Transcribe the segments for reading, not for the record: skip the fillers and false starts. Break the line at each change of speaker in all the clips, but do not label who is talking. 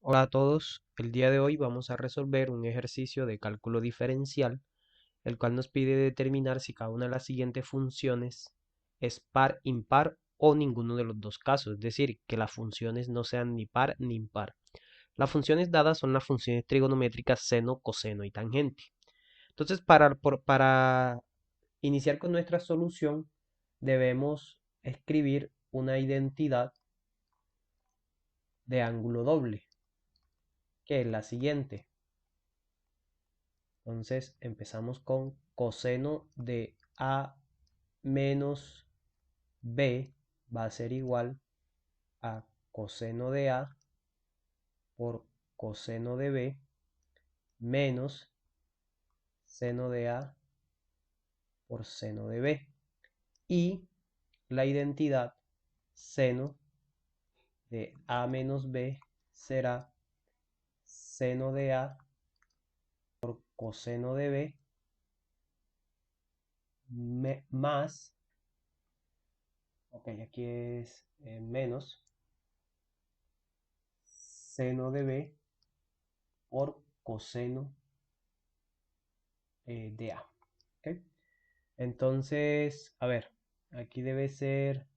Hola a todos, el día de hoy vamos a resolver un ejercicio de cálculo diferencial, el cual nos pide determinar si cada una de las siguientes funciones es par, impar o ninguno de los dos casos, es decir, que las funciones no sean ni par ni impar. Las funciones dadas son las funciones trigonométricas seno, coseno y tangente. Entonces, para iniciar con nuestra solución, debemos escribir una identidad de ángulo doble, que es la siguiente. Entonces empezamos con coseno de A menos B va a ser igual a coseno de A por coseno de B menos seno de A por seno de B. Y la identidad seno de A menos B será seno de A por coseno de B más, ok, aquí es menos seno de B por coseno de A. ¿Okay? Entonces, a ver, aquí debe ser,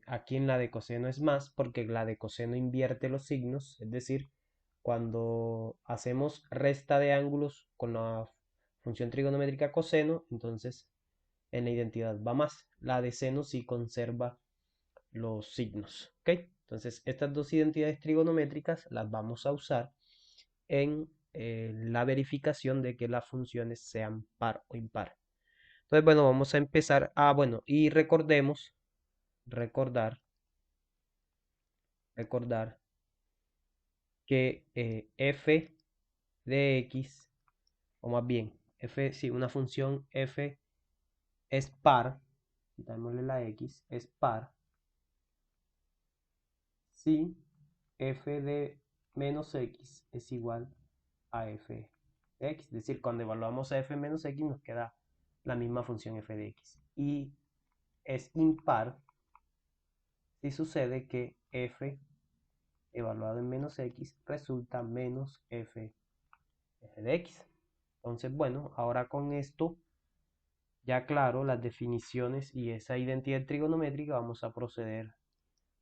aquí en la de coseno es más, porque la de coseno invierte los signos, es decir, cuando hacemos resta de ángulos con la función trigonométrica coseno, entonces en la identidad va más. La de seno sí conserva los signos. ¿Ok? Entonces, estas dos identidades trigonométricas las vamos a usar en la verificación de que las funciones sean par o impar. Entonces, bueno, vamos a empezar. Bueno, y recordar que f de x, o más bien, si una función f es par, quitámosle la x, es par, si f de menos x es igual a f de x. Es decir, cuando evaluamos a f menos x nos queda la misma función f de x. Y es impar si sucede que f evaluado en menos x resulta menos f de x. Entonces, bueno, ahora con esto, ya claro, las definiciones y esa identidad trigonométrica, vamos a proceder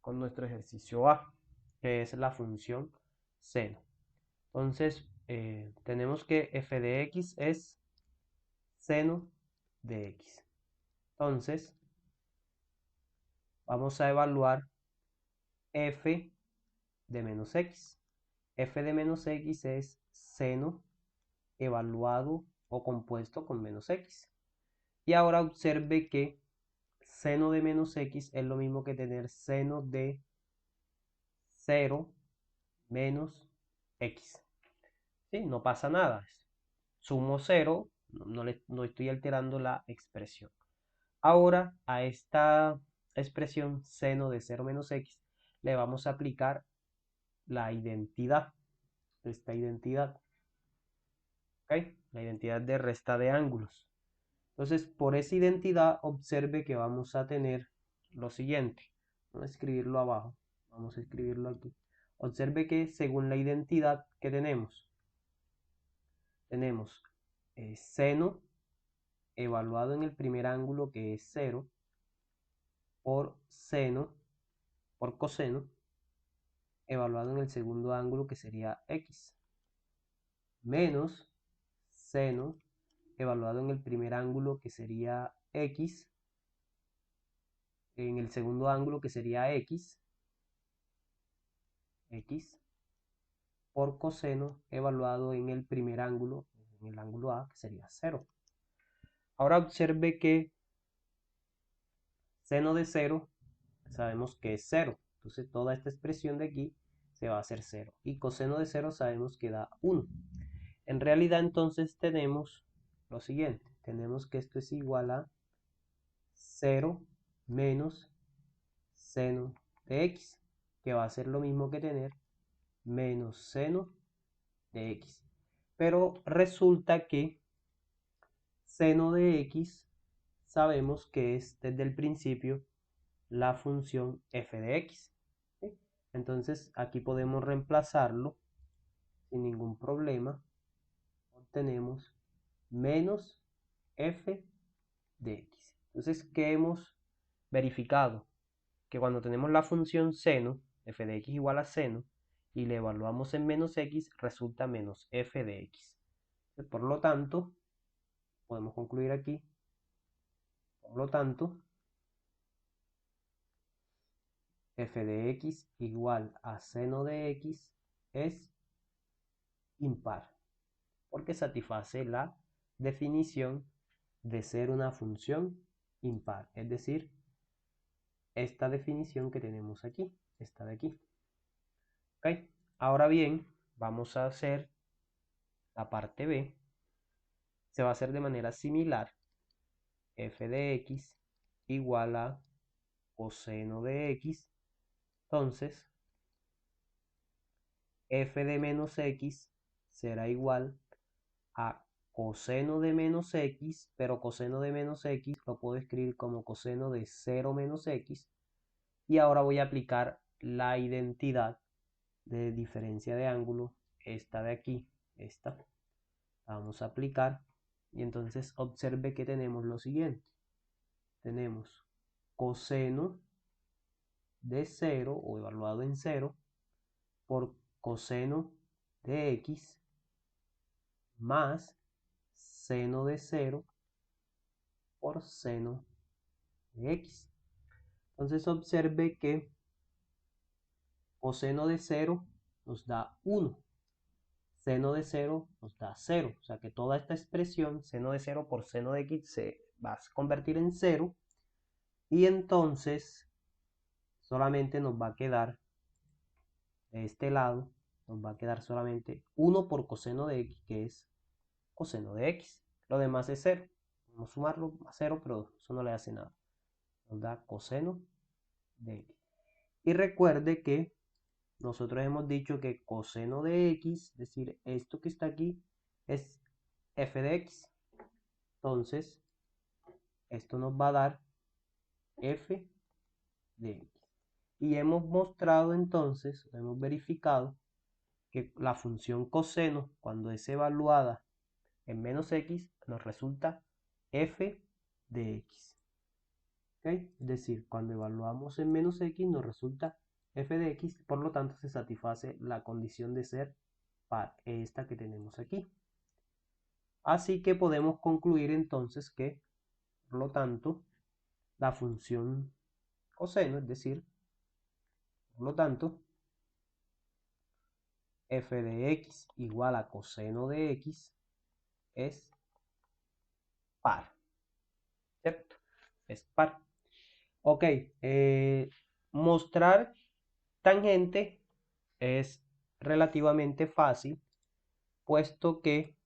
con nuestro ejercicio A, que es la función seno. Entonces, tenemos que f de x es seno de x. Entonces, vamos a evaluar f de menos x. F de menos x es seno evaluado o compuesto con menos x. Y ahora observe que seno de menos x es lo mismo que tener seno de 0 menos x. ¿Sí? No pasa nada. Sumo 0, no estoy alterando la expresión. Ahora a esta expresión seno de 0 menos x le vamos a aplicar la identidad, esta identidad, ¿ok? La identidad de resta de ángulos. Entonces, por esa identidad, observe que vamos a tener lo siguiente. Vamos a escribirlo abajo. Vamos a escribirlo aquí. Observe que según la identidad que tenemos seno evaluado en el primer ángulo que es 0 por seno, por coseno, evaluado en el segundo ángulo que sería x, menos seno evaluado en el primer ángulo que sería x, en el segundo ángulo que sería x, por coseno evaluado en el primer ángulo, en el ángulo A, que sería 0. Ahora observe que seno de 0 sabemos que es 0. Entonces toda esta expresión de aquí se va a hacer 0. Y coseno de 0 sabemos que da 1. En realidad entonces tenemos lo siguiente. Tenemos que esto es igual a 0 menos seno de x, que va a ser lo mismo que tener menos seno de x. Pero resulta que seno de x sabemos que es desde el principio la función f de x. ¿Sí? Entonces aquí podemos reemplazarlo sin ningún problema. Obtenemos menos f de x. Entonces, ¿qué hemos verificado? Que cuando tenemos la función seno, f de x igual a seno, y le evaluamos en menos x, resulta menos f de x. Por lo tanto, podemos concluir aquí, por lo tanto, f de x igual a seno de x es impar, porque satisface la definición de ser una función impar, es decir, esta definición que tenemos aquí, esta de aquí. ¿Ok? Ahora bien, vamos a hacer la parte B. Se va a hacer de manera similar. F de x igual a coseno de x. Entonces, f de menos x será igual a coseno de menos x, pero coseno de menos x lo puedo escribir como coseno de 0 menos x. Y ahora voy a aplicar la identidad de diferencia de ángulo, esta de aquí, esta. La vamos a aplicar y entonces observe que tenemos lo siguiente. Tenemos coseno de 0 o evaluado en 0 por coseno de x más seno de 0 por seno de x. Entonces observe que coseno de 0 nos da 1. Seno de 0 nos da 0. O sea que toda esta expresión, seno de 0 por seno de x, se va a convertir en 0. Y entonces solamente nos va a quedar de este lado, nos va a quedar solamente 1 por coseno de x, que es coseno de x. Lo demás es 0. Vamos a sumarlo a 0, pero eso no le hace nada. Nos da coseno de x. Y recuerde que nosotros hemos dicho que coseno de x, es decir, esto que está aquí, es f de x. Entonces, esto nos va a dar f de x. Y hemos mostrado entonces, hemos verificado que la función coseno, cuando es evaluada en menos x, nos resulta f de x. ¿Okay? Es decir, cuando evaluamos en menos x, nos resulta f de x, por lo tanto se satisface la condición de ser par, esta que tenemos aquí. Así que podemos concluir entonces que, por lo tanto, la función coseno, es decir, por lo tanto, f de x igual a coseno de x es par, ¿cierto? Es par. Ok, mostrar tangente es relativamente fácil, puesto que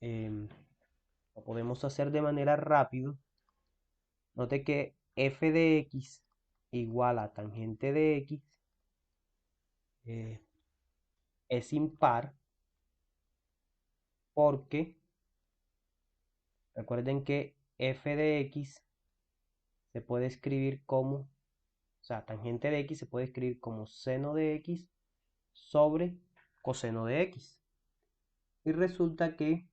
lo podemos hacer de manera rápida. Note que f de x igual a tangente de x es impar, porque recuerden que f de x se puede escribir como, o sea, tangente de x se puede escribir como seno de x sobre coseno de x. Y resulta que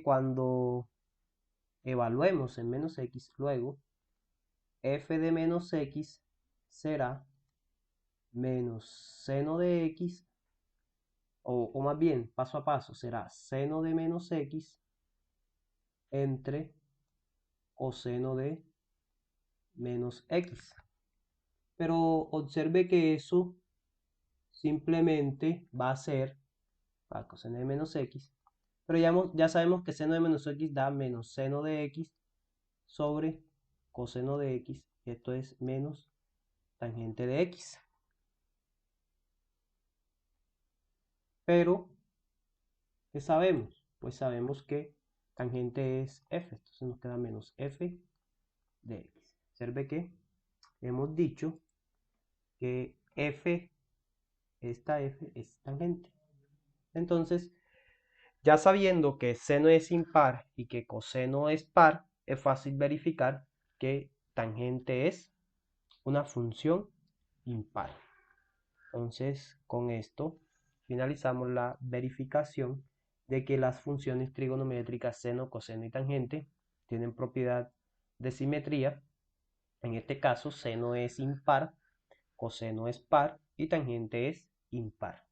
cuando evaluemos en menos x, luego f de menos x será menos seno de x, o más bien, paso a paso, será seno de menos x entre coseno de menos x. Pero observe que eso simplemente va a ser para coseno de menos x. Pero ya sabemos que seno de menos x da menos seno de x sobre coseno de x. Y esto es menos tangente de x. Pero, ¿qué sabemos? Pues sabemos que tangente es f. Entonces nos queda menos f de x. Observe que hemos dicho que f, esta f es tangente. Entonces, ya sabiendo que seno es impar y que coseno es par, es fácil verificar que tangente es una función impar. Entonces, con esto finalizamos la verificación de que las funciones trigonométricas seno, coseno y tangente tienen propiedad de simetría. En este caso, seno es impar, coseno es par y tangente es impar.